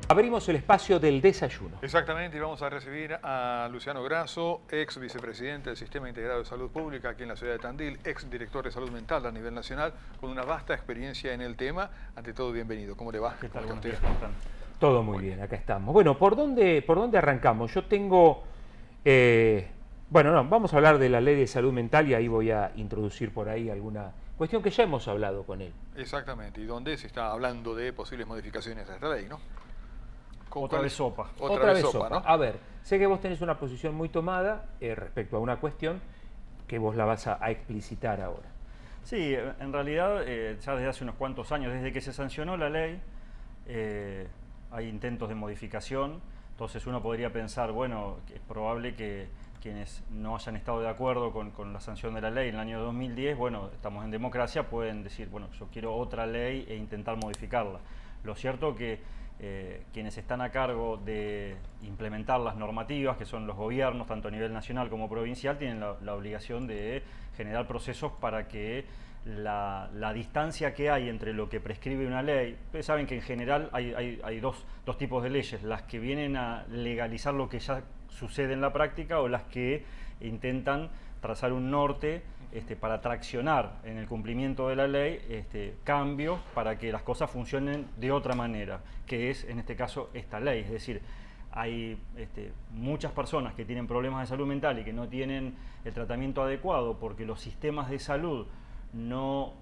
Abrimos el espacio del desayuno. Exactamente, y vamos a recibir a Luciano Grasso, ex vicepresidente del Sistema Integrado de Salud Pública aquí en la ciudad de Tandil, ex director de salud mental a nivel nacional, con una vasta experiencia en el tema. Ante todo, bienvenido. ¿Cómo le va? ¿Qué tal? ¿Cómo Buenos está días, usted? ¿cómo están? Todo muy bien, acá estamos. Bueno, ¿por dónde arrancamos? Yo tengo... bueno, no, vamos a hablar de la ley de salud mental y ahí voy a introducir por ahí alguna cuestión que ya hemos hablado con él. Exactamente, y donde se está hablando de posibles modificaciones a esta ley, ¿no? Otra vez sopa. Otra vez sopa, ¿no? A ver, sé que vos tenés una posición muy tomada respecto a una cuestión que vos la vas a explicitar ahora. Sí, en realidad ya desde hace unos cuantos años, desde que se sancionó la ley, hay intentos de modificación. Entonces uno podría pensar, bueno, que es probable que quienes no hayan estado de acuerdo con la sanción de la ley en el año 2010, bueno, estamos en democracia, pueden decir, bueno, yo quiero otra ley e intentar modificarla. Lo cierto que quienes están a cargo de implementar las normativas, que son los gobiernos, tanto a nivel nacional como provincial, tienen la obligación de generar procesos para que la distancia que hay entre lo que prescribe una ley. Ustedes saben que en general hay dos tipos de leyes, las que vienen a legalizar lo que ya sucede en la práctica o las que intentan trazar un norte para traccionar en el cumplimiento de la ley cambios para que las cosas funcionen de otra manera, que es en este caso esta ley. Es decir, hay muchas personas que tienen problemas de salud mental y que no tienen el tratamiento adecuado porque los sistemas de salud no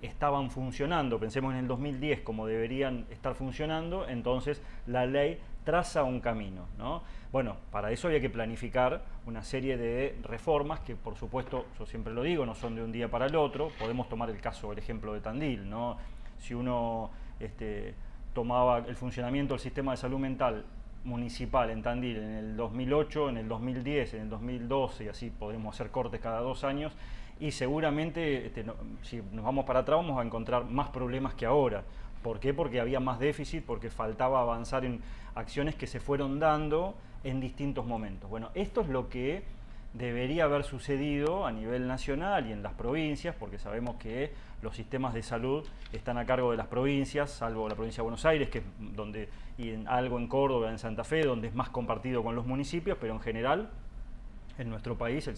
estaban funcionando, pensemos en el 2010, como deberían estar funcionando. Entonces la ley traza un camino, ¿no? Bueno, para eso había que planificar una serie de reformas que, por supuesto, yo siempre lo digo, no son de un día para el otro. Podemos tomar el ejemplo de Tandil, ¿no? Si uno tomaba el funcionamiento del sistema de salud mental municipal en Tandil en el 2008, en el 2010, en el 2012, y así podemos hacer cortes cada 2 años, y seguramente si nos vamos para atrás vamos a encontrar más problemas que ahora. ¿Por qué? Porque había más déficit, porque faltaba avanzar en acciones que se fueron dando en distintos momentos. Bueno, esto es lo que debería haber sucedido a nivel nacional y en las provincias, porque sabemos que los sistemas de salud están a cargo de las provincias, salvo la provincia de Buenos Aires, que es donde, y algo en Córdoba, en Santa Fe, donde es más compartido con los municipios, pero en general en nuestro país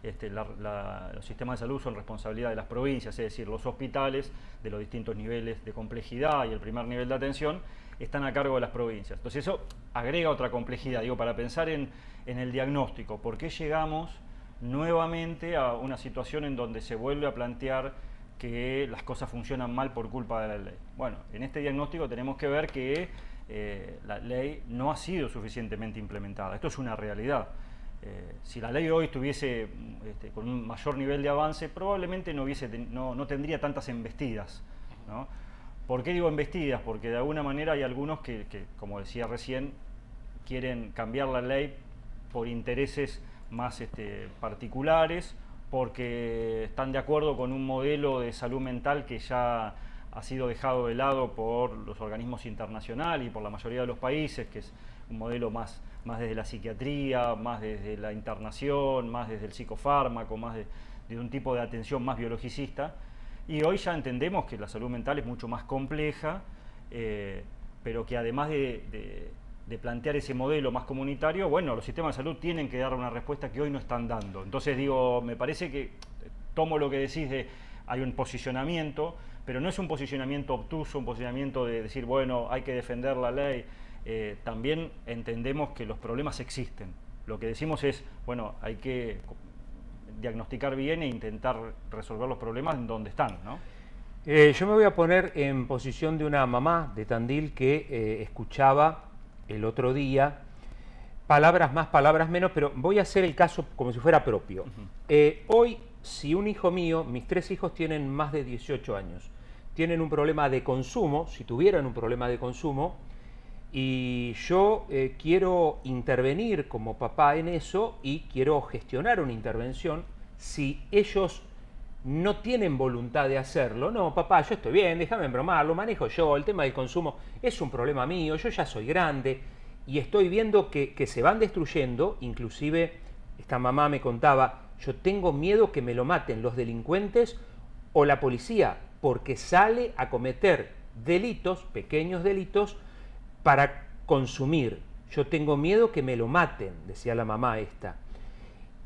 los sistemas de salud son responsabilidad de las provincias, es decir, los hospitales de los distintos niveles de complejidad y el primer nivel de atención están a cargo de las provincias. Entonces eso agrega otra complejidad, digo, para pensar en el diagnóstico. ¿Por qué llegamos nuevamente a una situación en donde se vuelve a plantear que las cosas funcionan mal por culpa de la ley? Bueno, en este diagnóstico tenemos que ver que la ley no ha sido suficientemente implementada. Esto es una realidad. Si la ley hoy estuviese con un mayor nivel de avance, probablemente no tendría tantas embestidas, ¿no? ¿Por qué digo embestidas? Porque de alguna manera hay algunos que, como decía recién, quieren cambiar la ley por intereses más particulares, porque están de acuerdo con un modelo de salud mental que ya ha sido dejado de lado por los organismos internacionales y por la mayoría de los países, que es un modelo más desde la psiquiatría, más desde la internación, más desde el psicofármaco, más de un tipo de atención más biologicista. Y hoy ya entendemos que la salud mental es mucho más compleja, pero que además de plantear ese modelo más comunitario, bueno, los sistemas de salud tienen que dar una respuesta que hoy no están dando. Entonces digo, me parece que tomo lo que decís hay un posicionamiento, pero no es un posicionamiento obtuso, un posicionamiento de decir, bueno, hay que defender la ley. También entendemos que los problemas existen. Lo que decimos es, bueno, hay que diagnosticar bien e intentar resolver los problemas en donde están, ¿no? Yo me voy a poner en posición de una mamá de Tandil que escuchaba el otro día, palabras más, palabras menos, pero voy a hacer el caso como si fuera propio. Hoy, si un hijo mío, mis 3 hijos tienen más de 18 años, tienen un problema de consumo, si tuvieran un problema de consumo, y yo quiero intervenir como papá en eso y quiero gestionar una intervención, si ellos no tienen voluntad de hacerlo, no, papá, yo estoy bien, déjame embromar, lo manejo yo, el tema del consumo es un problema mío, yo ya soy grande y estoy viendo que se van destruyendo. Inclusive esta mamá me contaba, yo tengo miedo que me lo maten los delincuentes o la policía, porque sale a cometer delitos, pequeños delitos, para consumir. Yo tengo miedo que me lo maten, decía la mamá esta.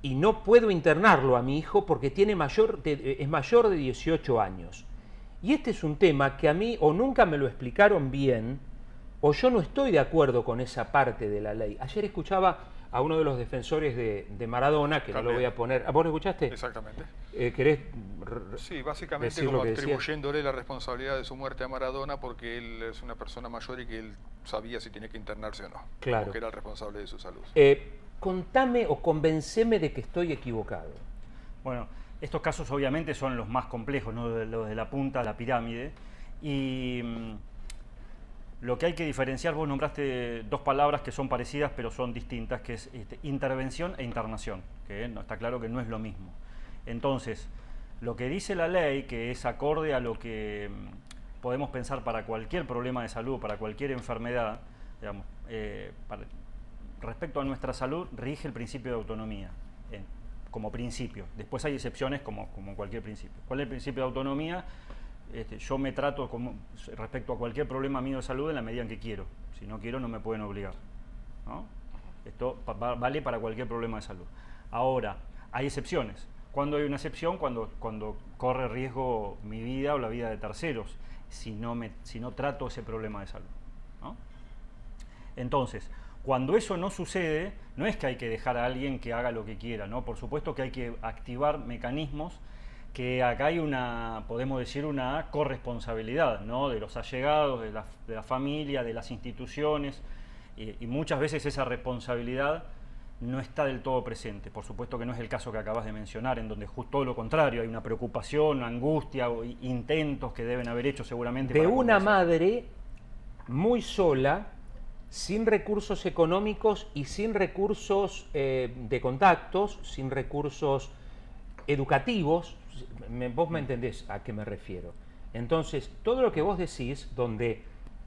Y no puedo internarlo a mi hijo porque es mayor de 18 años. Y este es un tema que a mí o nunca me lo explicaron bien, o yo no estoy de acuerdo con esa parte de la ley. Ayer escuchaba a uno de los defensores de Maradona, que También. no lo voy a poner... ¿Vos lo escuchaste? Exactamente. ¿Querés Sí, básicamente decir como lo que decía? atribuyéndole la responsabilidad de su muerte a Maradona porque él es una persona mayor y que él sabía si tiene que internarse o no. Claro. Porque era el responsable de su salud. Contame o convenceme de que estoy equivocado. Bueno, estos casos obviamente son los más complejos, ¿no? Los de la punta de la pirámide. Y lo que hay que diferenciar, vos nombraste dos palabras que son parecidas pero son distintas, que es intervención e internación, que no, está claro que no es lo mismo. Entonces, lo que dice la ley, que es acorde a lo que podemos pensar para cualquier problema de salud, para cualquier enfermedad, digamos, respecto a nuestra salud, rige el principio de autonomía, como principio. Después hay excepciones como cualquier principio. ¿Cuál es el principio de autonomía? Yo me trato respecto a cualquier problema mío de salud en la medida en que quiero. Si no quiero, no me pueden obligar, ¿no? Esto vale para cualquier problema de salud. Ahora, hay excepciones. ¿Cuándo hay una excepción? Cuando corre riesgo mi vida o la vida de terceros, si no trato ese problema de salud, ¿no? Entonces, cuando eso no sucede, no es que hay que dejar a alguien que haga lo que quiera, ¿no? Por supuesto que hay que activar mecanismos, que acá hay podemos decir, una corresponsabilidad, ¿no? De los allegados, de la familia, de las instituciones, y muchas veces esa responsabilidad no está del todo presente. Por supuesto que no es el caso que acabas de mencionar, en donde justo todo lo contrario, hay una preocupación, una angustia, o intentos que deben haber hecho seguramente. De una madre muy sola, sin recursos económicos y sin recursos de contactos, sin recursos educativos. Vos me entendés a qué me refiero. Entonces, todo lo que vos decís, donde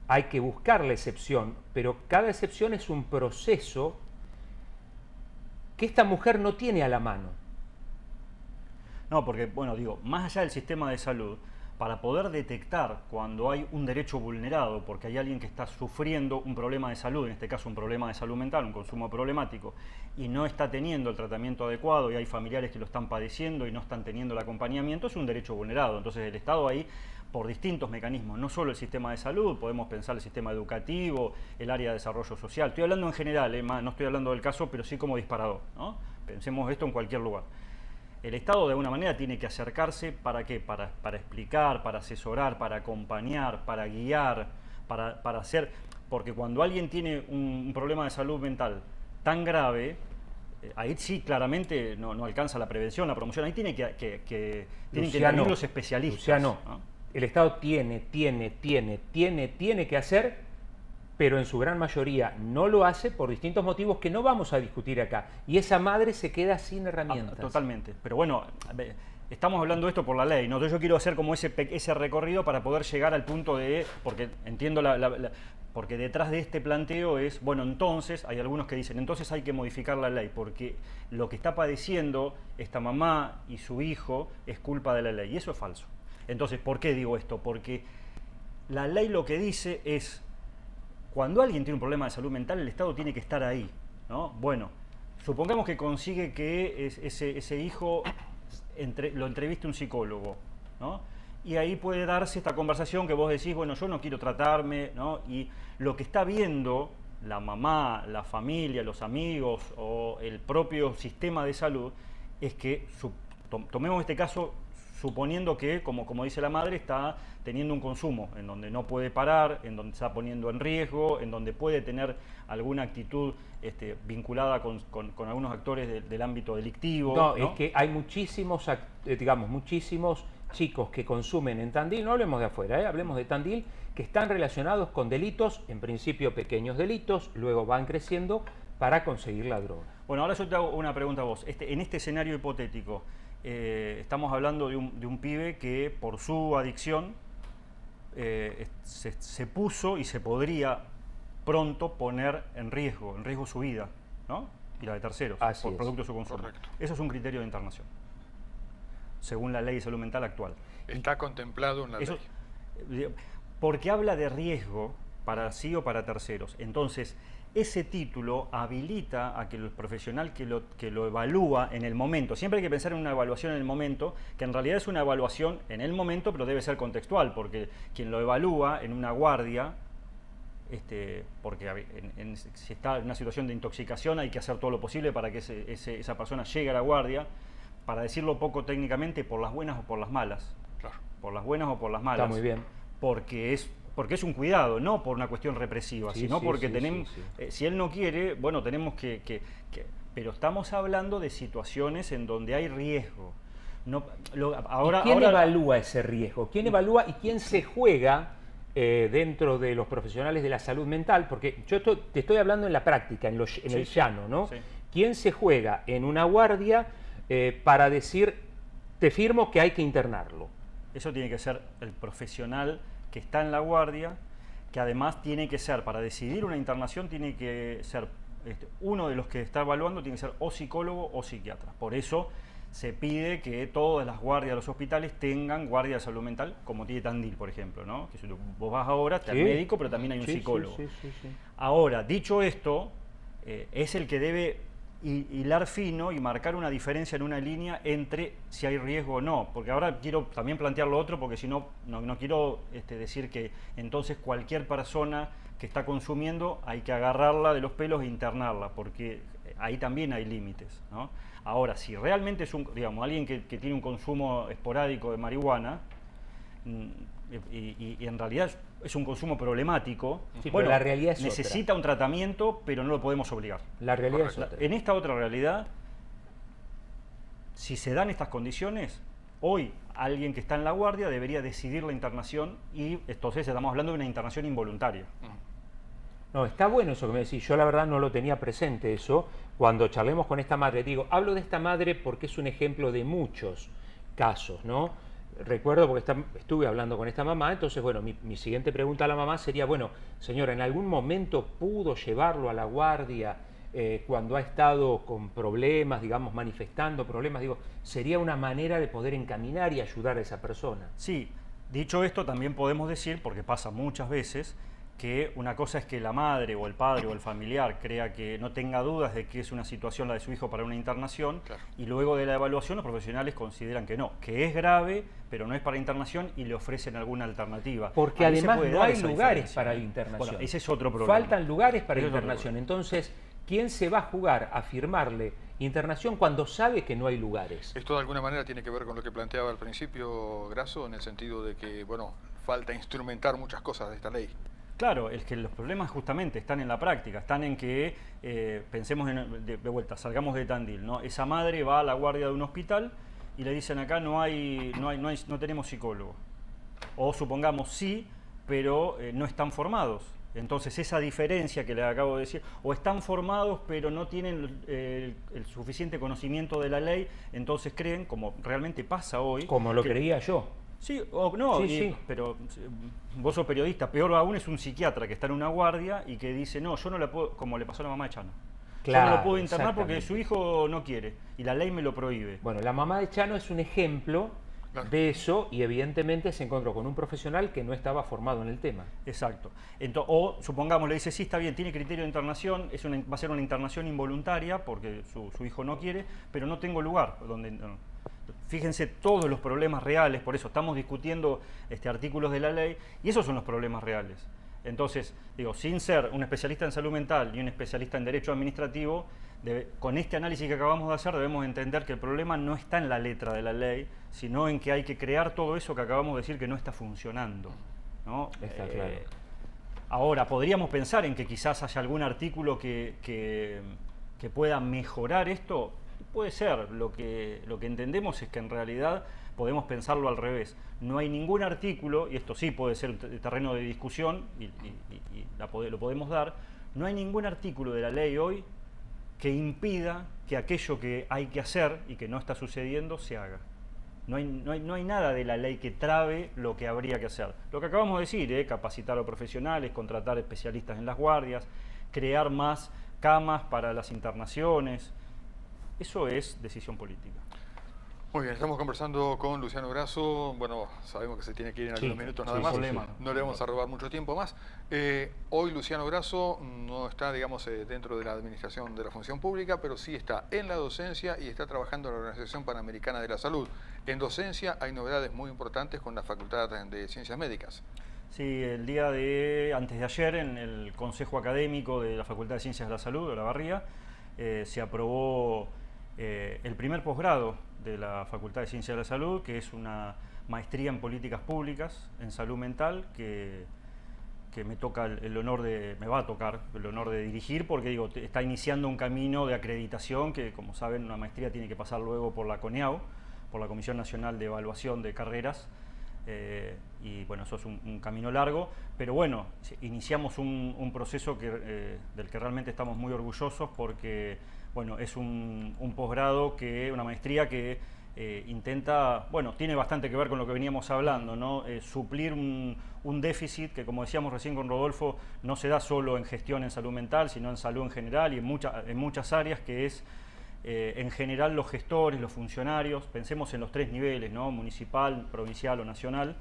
hay que buscar la excepción, pero cada excepción es un proceso que esta mujer no tiene a la mano. No, porque, bueno, digo, más allá del sistema de salud, para poder detectar cuando hay un derecho vulnerado, porque hay alguien que está sufriendo un problema de salud, en este caso un problema de salud mental, un consumo problemático, y no está teniendo el tratamiento adecuado, y hay familiares que lo están padeciendo y no están teniendo el acompañamiento, es un derecho vulnerado. Entonces el Estado ahí, por distintos mecanismos, no solo el sistema de salud, podemos pensar el sistema educativo, el área de desarrollo social. Estoy hablando en general, no estoy hablando del caso, pero sí como disparador, ¿no? Pensemos esto en cualquier lugar. El Estado de alguna manera tiene que acercarse, ¿para qué? Para explicar, para asesorar, para acompañar, para guiar, para hacer... Porque cuando alguien tiene un problema de salud mental tan grave, ahí sí claramente no alcanza la prevención, la promoción, ahí tienen que intervenir los especialistas. Luciano, ¿no? El Estado tiene que hacer, pero en su gran mayoría no lo hace por distintos motivos que no vamos a discutir acá. Y esa madre se queda sin herramientas. Totalmente. Pero bueno, estamos hablando de esto por la ley, ¿no? Entonces yo quiero hacer como ese recorrido para poder llegar al punto de... Porque entiendo porque detrás de este planteo es, bueno, entonces, hay algunos que dicen, entonces hay que modificar la ley, porque lo que está padeciendo esta mamá y su hijo es culpa de la ley. Y eso es falso. Entonces, ¿por qué digo esto? Porque la ley lo que dice es... Cuando alguien tiene un problema de salud mental, el Estado tiene que estar ahí, ¿no? Bueno, supongamos que consigue que ese hijo lo entreviste un psicólogo, ¿no? Y ahí puede darse esta conversación que vos decís, bueno, yo no quiero tratarme, ¿no? Y lo que está viendo la mamá, la familia, los amigos o el propio sistema de salud es que, tomemos este caso, suponiendo que, como dice la madre, está teniendo un consumo en donde no puede parar, en donde está poniendo en riesgo, en donde puede tener alguna actitud vinculada con algunos actores del ámbito delictivo. No, ¿no? es que hay muchísimos chicos que consumen en Tandil, no hablemos de afuera, hablemos de Tandil, que están relacionados con delitos, en principio pequeños delitos, luego van creciendo para conseguir la droga. Bueno, ahora yo te hago una pregunta a vos. En este escenario hipotético, estamos hablando de un pibe que por su adicción se puso y se podría pronto poner en riesgo su vida, ¿no? Y la de terceros, por producto de su consumo. Correcto. Eso es un criterio de internación, según la ley de salud mental actual. Está contemplado en la ley. Porque habla de riesgo, para sí o para terceros. Entonces, ese título habilita a que el profesional que lo evalúa en el momento, siempre hay que pensar en una evaluación en el momento, que en realidad es una evaluación en el momento, pero debe ser contextual, porque quien lo evalúa en una guardia, porque si está en una situación de intoxicación hay que hacer todo lo posible para que esa persona llegue a la guardia, para decirlo poco técnicamente, por las buenas o por las malas. Claro. Por las buenas o por las malas. Está muy bien. Porque es un cuidado, no por una cuestión represiva, Sí, sino sí, porque sí, tenemos, sí. Si él no quiere, bueno, tenemos pero estamos hablando de situaciones en donde hay riesgo. ¿Y quién evalúa ese riesgo? ¿Quién evalúa y quién se juega dentro de los profesionales de la salud mental? Porque yo te estoy hablando en la práctica, en el llano, ¿no? Sí. ¿Quién se juega en una guardia para decir, te firmo que hay que internarlo? Eso tiene que ser el profesional que está en la guardia, que además tiene que ser, para decidir una internación, tiene que ser, uno de los que está evaluando tiene que ser o psicólogo o psiquiatra. Por eso se pide que todas las guardias de los hospitales tengan guardia de salud mental, como tiene Tandil, por ejemplo, ¿no? Que si vos vas ahora, está el médico, pero también hay un psicólogo. Sí. Ahora, dicho esto, es el que debe hilar fino y marcar una diferencia en una línea entre si hay riesgo o no, porque ahora quiero también plantear lo otro, porque si no quiero decir que entonces cualquier persona que está consumiendo hay que agarrarla de los pelos e internarla, porque ahí también hay límites, ¿no? Ahora, si realmente es alguien que tiene un consumo esporádico de marihuana, y en realidad es un consumo problemático, sí, bueno, la realidad es necesita otra. Un tratamiento, pero no lo podemos obligar. La realidad es otra. En esta otra realidad, si se dan estas condiciones, hoy alguien que está en la guardia debería decidir la internación, y entonces estamos hablando de una internación involuntaria. No, está bueno eso que me decís. Yo la verdad no lo tenía presente eso. Cuando charlemos con esta madre, hablo de esta madre porque es un ejemplo de muchos casos, ¿no? Recuerdo porque estuve hablando con esta mamá, entonces, bueno, mi siguiente pregunta a la mamá sería, bueno, señora, ¿en algún momento pudo llevarlo a la guardia cuando ha estado con problemas, digamos, manifestando problemas? Digo, sería una manera de poder encaminar y ayudar a esa persona. Sí, dicho esto, también podemos decir, porque pasa muchas veces, que una cosa es que la madre o el padre o el familiar crea que no tenga dudas de que es una situación la de su hijo para una internación, claro, y luego de la evaluación los profesionales consideran que no, que es grave, pero no es para internación, y le ofrecen alguna alternativa. Porque ahí además no hay lugares para la internación. Bueno, ese es otro problema. Faltan lugares para Ese internación. Entonces, ¿quién se va a jugar a firmarle internación cuando sabe que no hay lugares? Esto de alguna manera tiene que ver con lo que planteaba al principio Grasso, en el sentido de que, bueno, falta instrumentar muchas cosas de esta ley. Claro, es que los problemas justamente están en la práctica, están en que, pensemos de vuelta, salgamos de Tandil, ¿no? Esa madre va a la guardia de un hospital y le dicen acá no tenemos psicólogo. O supongamos sí, pero no están formados. Entonces esa diferencia que les acabo de decir, o están formados pero no tienen el suficiente conocimiento de la ley, entonces creen, como realmente pasa hoy... Como lo creía yo. Sí, o no, sí. Pero vos sos periodista, peor aún es un psiquiatra que está en una guardia y que dice, no, yo no la puedo, como le pasó a la mamá de Chano. Claro, yo no lo puedo internar porque exactamente. su hijo no quiere y la ley me lo prohíbe. Bueno, la mamá de Chano es un ejemplo de eso, y evidentemente se encontró con un profesional que no estaba formado en el tema. Exacto. O supongamos, le dice, sí, está bien, tiene criterio de internación, va a ser una internación involuntaria porque su hijo no quiere, pero no tengo lugar donde... Fíjense todos los problemas reales, por eso estamos discutiendo artículos de la ley, y esos son los problemas reales. Entonces, sin ser un especialista en salud mental y un especialista en derecho administrativo, con este análisis que acabamos de hacer debemos entender que el problema no está en la letra de la ley, sino en que hay que crear todo eso que acabamos de decir que no está funcionando, ¿no? Está claro. Ahora, podríamos pensar en que quizás haya algún artículo que pueda mejorar esto. Puede ser, lo que entendemos es que en realidad podemos pensarlo al revés. No hay ningún artículo, y esto sí puede ser terreno de discusión, y lo podemos dar, no hay ningún artículo de la ley hoy que impida que aquello que hay que hacer y que no está sucediendo se haga. No hay nada de la ley que trabe lo que habría que hacer. Lo que acabamos de decir, capacitar a profesionales, contratar especialistas en las guardias, crear más camas para las internaciones. Eso es decisión política. Muy bien, estamos conversando con Luciano Grasso. Bueno, sabemos que se tiene que ir en algunos minutos nada más. No le vamos a robar mucho tiempo más. Hoy Luciano Grasso no está, digamos, dentro de la administración de la función pública, pero sí está en la docencia y está trabajando en la Organización Panamericana de la Salud. En docencia hay novedades muy importantes con la Facultad de Ciencias Médicas. Sí, antes de ayer, en el Consejo Académico de la Facultad de Ciencias de la Salud, de Olavarría, se aprobó el primer posgrado de la Facultad de Ciencias de la Salud, que es una maestría en políticas públicas en salud mental, que me va a tocar el honor de dirigir, porque digo, está iniciando un camino de acreditación que, como saben, una maestría tiene que pasar luego por la CONEAU, por la Comisión Nacional de Evaluación de Carreras, y bueno, eso es un camino largo, pero bueno, iniciamos un proceso del que realmente estamos muy orgullosos, porque bueno, es un posgrado, una maestría que intenta, bueno, tiene bastante que ver con lo que veníamos hablando, ¿no? Suplir un déficit que, como decíamos recién con Rodolfo, no se da solo en gestión en salud mental, sino en salud en general y en muchas áreas, que es en general los gestores, los funcionarios, pensemos en los tres niveles, ¿no? Municipal, provincial o nacional.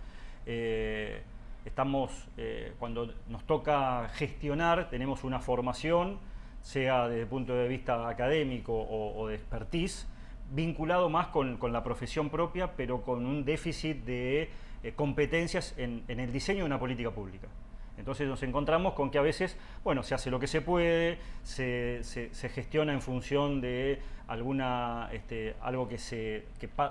Cuando nos toca gestionar, tenemos una formación, sea desde el punto de vista académico o de expertise, vinculado más con la profesión propia, pero con un déficit de competencias en el diseño de una política pública. Entonces nos encontramos con que a veces, bueno, se hace lo que se puede, se gestiona en función de algo que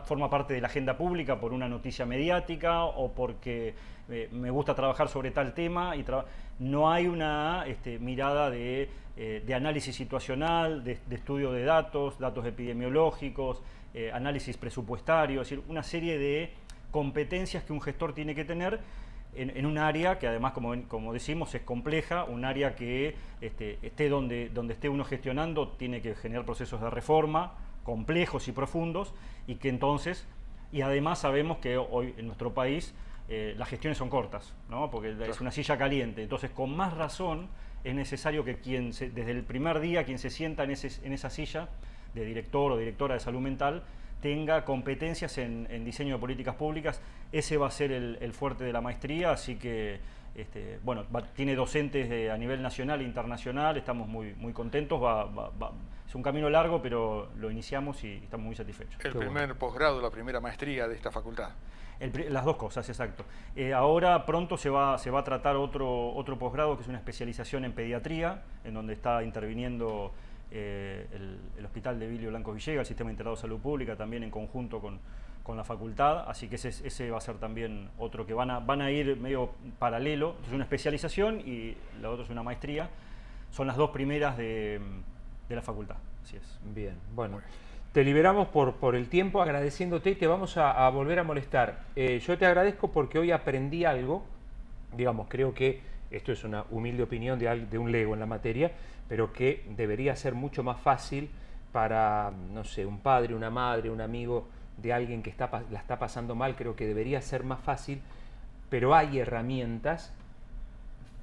forma parte de la agenda pública por una noticia mediática o porque me gusta trabajar sobre tal tema, y no hay una mirada de análisis situacional, de estudio de datos epidemiológicos, análisis presupuestario, es decir, una serie de competencias que un gestor tiene que tener en un área que además, como decimos, es compleja, un área que esté donde esté uno gestionando, tiene que generar procesos de reforma complejos y profundos, y que entonces, y además sabemos que hoy en nuestro país las gestiones son cortas, ¿no? Porque es una silla caliente, entonces con más razón es necesario que desde el primer día quien se sienta en esa silla de director o directora de salud mental tenga competencias en diseño de políticas públicas. Ese va a ser el fuerte de la maestría, así que bueno, tiene docentes a nivel nacional e internacional, estamos muy contentos, es un camino largo, pero lo iniciamos y estamos muy satisfechos. El primer posgrado, la primera maestría de esta facultad. Las dos cosas, exacto. Ahora pronto se va a tratar otro posgrado, que es una especialización en pediatría, en donde está interviniendo el Hospital de Vilio Blanco Villegas, el Sistema Integrado de Salud Pública, también en conjunto con la facultad, así que ese va a ser también otro que van a ir medio paralelo. Es una especialización y la otra es una maestría. Son las dos primeras de la facultad, así es. Bien, bueno. Te liberamos por el tiempo, agradeciéndote, y te vamos a volver a molestar. Yo te agradezco porque hoy aprendí algo, digamos, creo que esto es una humilde opinión de un lego en la materia, pero que debería ser mucho más fácil para, no sé, un padre, una madre, un amigo de alguien que la está pasando mal. Creo que debería ser más fácil, pero hay herramientas.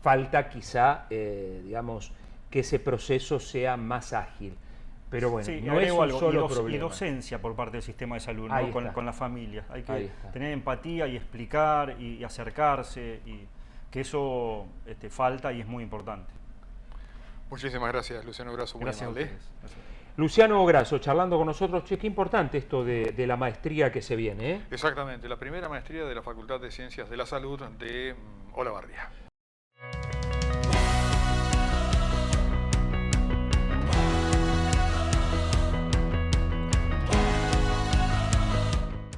Falta quizá, digamos, que ese proceso sea más ágil. Pero bueno, sí, no es un solo problema. Y docencia por parte del sistema de salud, ¿no? Con las familias. Hay que tener empatía y explicar y acercarse, y que eso falta y es muy importante. Muchísimas gracias, Luciano Grasso, muy amable. Gracias. Luciano Grasso, charlando con nosotros. Che, qué importante esto de la maestría que se viene, ¿eh? Exactamente, la primera maestría de la Facultad de Ciencias de la Salud de Olavarría.